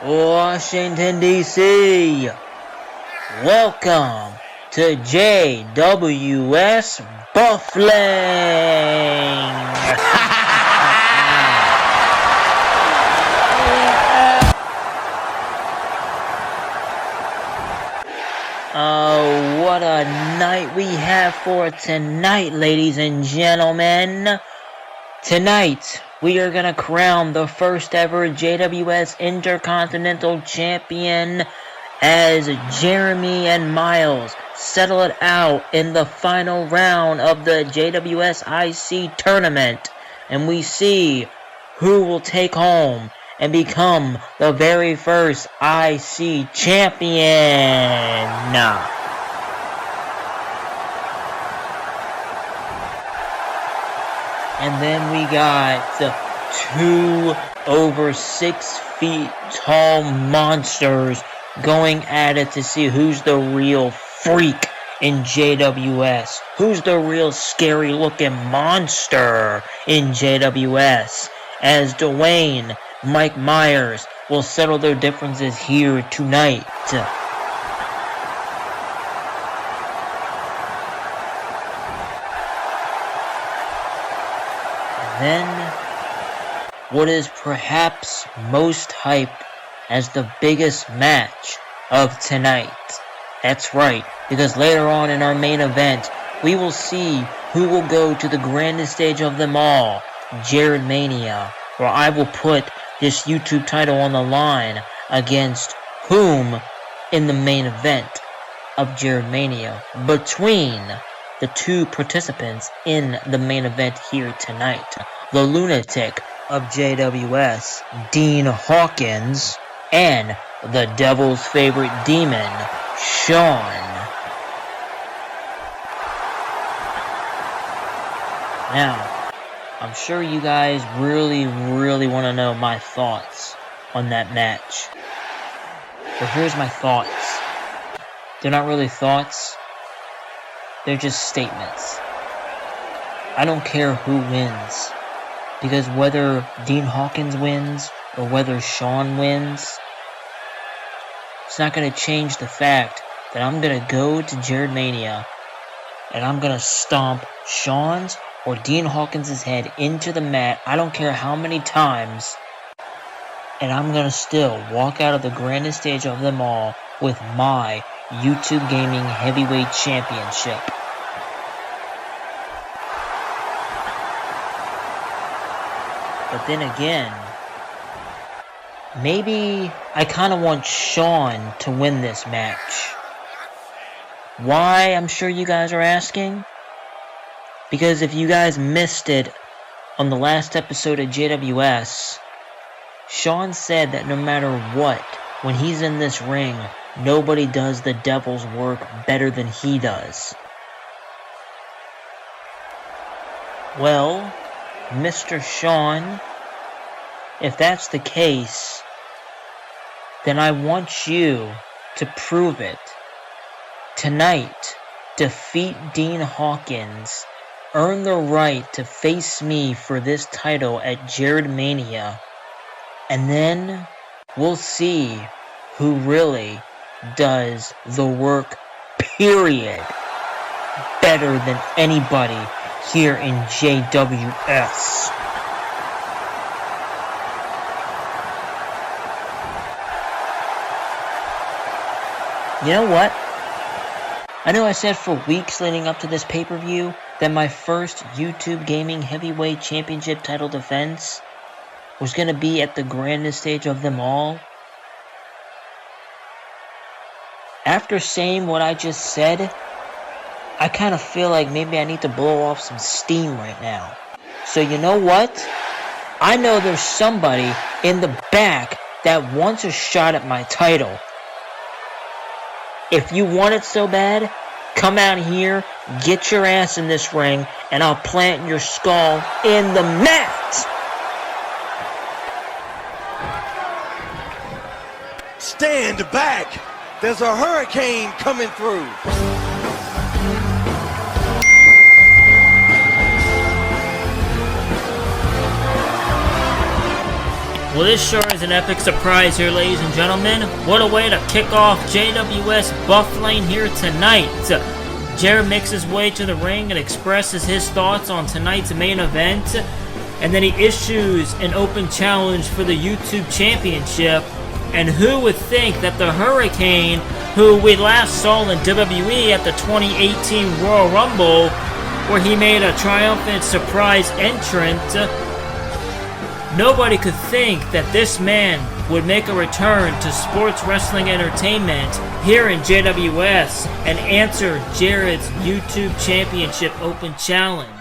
Washington, D.C. Welcome to JWS Bufflane. Oh, what a night we have for tonight, ladies and gentlemen. Tonight, we are going to crown the first ever JWS Intercontinental Champion as Jeremy and Miles settle it out in the final round of the JWS IC tournament. And we see who will take home and become the very first IC champion. And then we got two over 6 feet tall monsters going at it to see who's the real freak in JWS. Who's the real scary looking monster in JWS. As Dwayne, Mike Myers will settle their differences here tonight. And then, what is perhaps most hyped as the biggest match of tonight. That's right, because later on in our main event, we will see who will go to the grandest stage of them all, Jared Mania, where I will put this YouTube title on the line against whom in the main event of Jared Mania between the two participants in the main event here tonight. The lunatic of JWS, Dean Hawkins, and the devil's favorite demon, Sean. Now, I'm sure you guys really want to know my thoughts on that match. But here's my thoughts. They're not really thoughts. They're just statements. I don't care who wins. Because whether Dean Hawkins wins or whether Sean wins, it's not going to change the fact that I'm going to go to Jared Mania and I'm going to stomp Sean's or Dean Hawkins' head into the mat, I don't care how many times, and I'm going to still walk out of the grandest stage of them all with my YouTube Gaming Heavyweight Championship. But then again, maybe I kind of want Sean to win this match. Why, I'm sure you guys are asking? Because if you guys missed it on the last episode of JWS, Sean said that no matter what, when he's in this ring, nobody does the devil's work better than he does. Well, Mr. Sean, if that's the case, then I want you to prove it. Tonight, defeat Dean Hawkins. Earn the right to face me for this title at Jared Mania. And then we'll see who really does the work, period, better than anybody here in JWS. You know what? I know I said for weeks leading up to this pay-per-view that my first YouTube Gaming Heavyweight Championship title defense was going to be at the grandest stage of them all. After saying what I just said, I kind of feel like maybe I need to blow off some steam right now. So you know what? I know there's somebody in the back that wants a shot at my title. If you want it so bad, come out here, get your ass in this ring, and I'll plant your skull in the mat! Stand back! There's a hurricane coming through! Well, this sure is an epic surprise here, ladies and gentlemen. What a way to kick off JWS Bufflane here tonight. Jared makes his way to the ring and expresses his thoughts on tonight's main event. And then he issues an open challenge for the YouTube Championship. And who would think that the Hurricane, who we last saw in WWE at the 2018 Royal Rumble, where he made a triumphant surprise entrance, nobody could think that this man would make a return to sports wrestling entertainment here in JWS and answer Jared's YouTube Championship Open Challenge.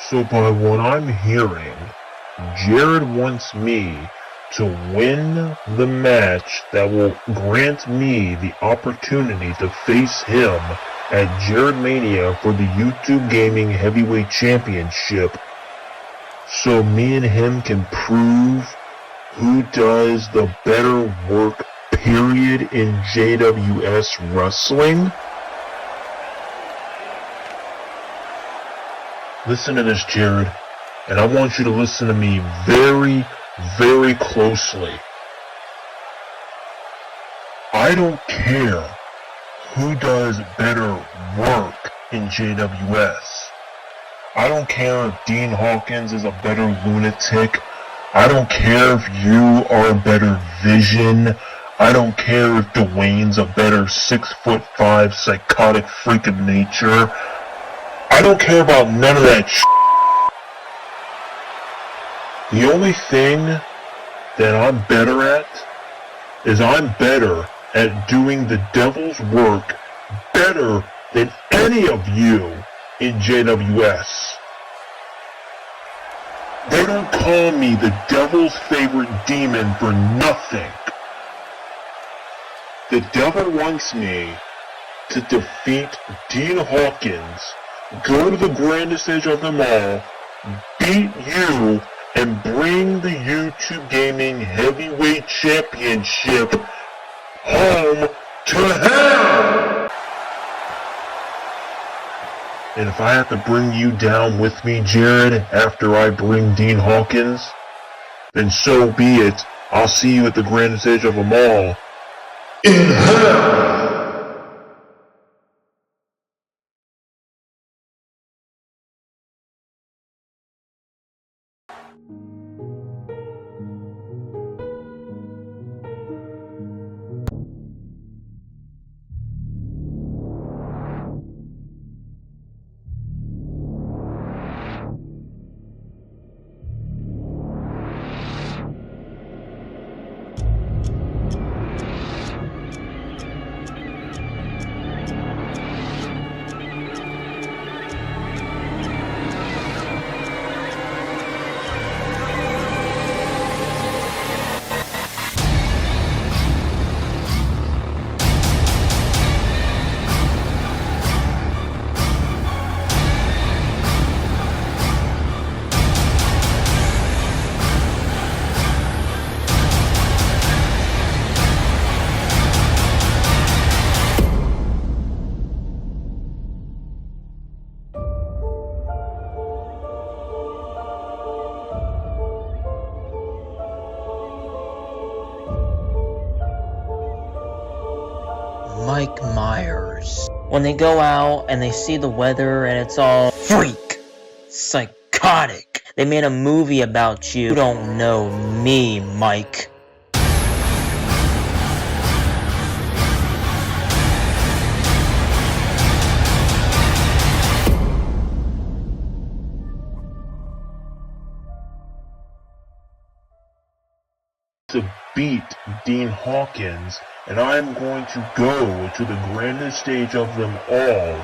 So by what I'm hearing, Jared wants me to win the match that will grant me the opportunity to face him at Jared Mania for the YouTube Gaming Heavyweight Championship, so me and him can prove who does the better work, period, in JWS wrestling? Listen to this, Jared, and I want you to listen to me very, very closely. I don't care who does better work in JWS. I don't care if Dean Hawkins is a better lunatic. I don't care if you are a better Vision. I don't care if Dwayne's a better 6'5" psychotic freak of nature. I don't care about none of that shit. The only thing that I'm better at is I'm better at doing the devil's work better than any of you in JWS. They don't call me the devil's favorite demon for nothing. The devil wants me to defeat Dean Hawkins, go to the grandest stage of them all, beat you, and bring the YouTube Gaming Heavyweight Championship home to hell! And if I have to bring you down with me, Jared, after I bring Dean Hawkins, then so be it. I'll see you at the grandest stage of them all. In hell! Mike Myers. When they go out and they see the weather and it's all freak, psychotic. They made a movie about you. You don't know me, Mike. To beat Dean Hawkins, and I'm going to go to the grandest stage of them all.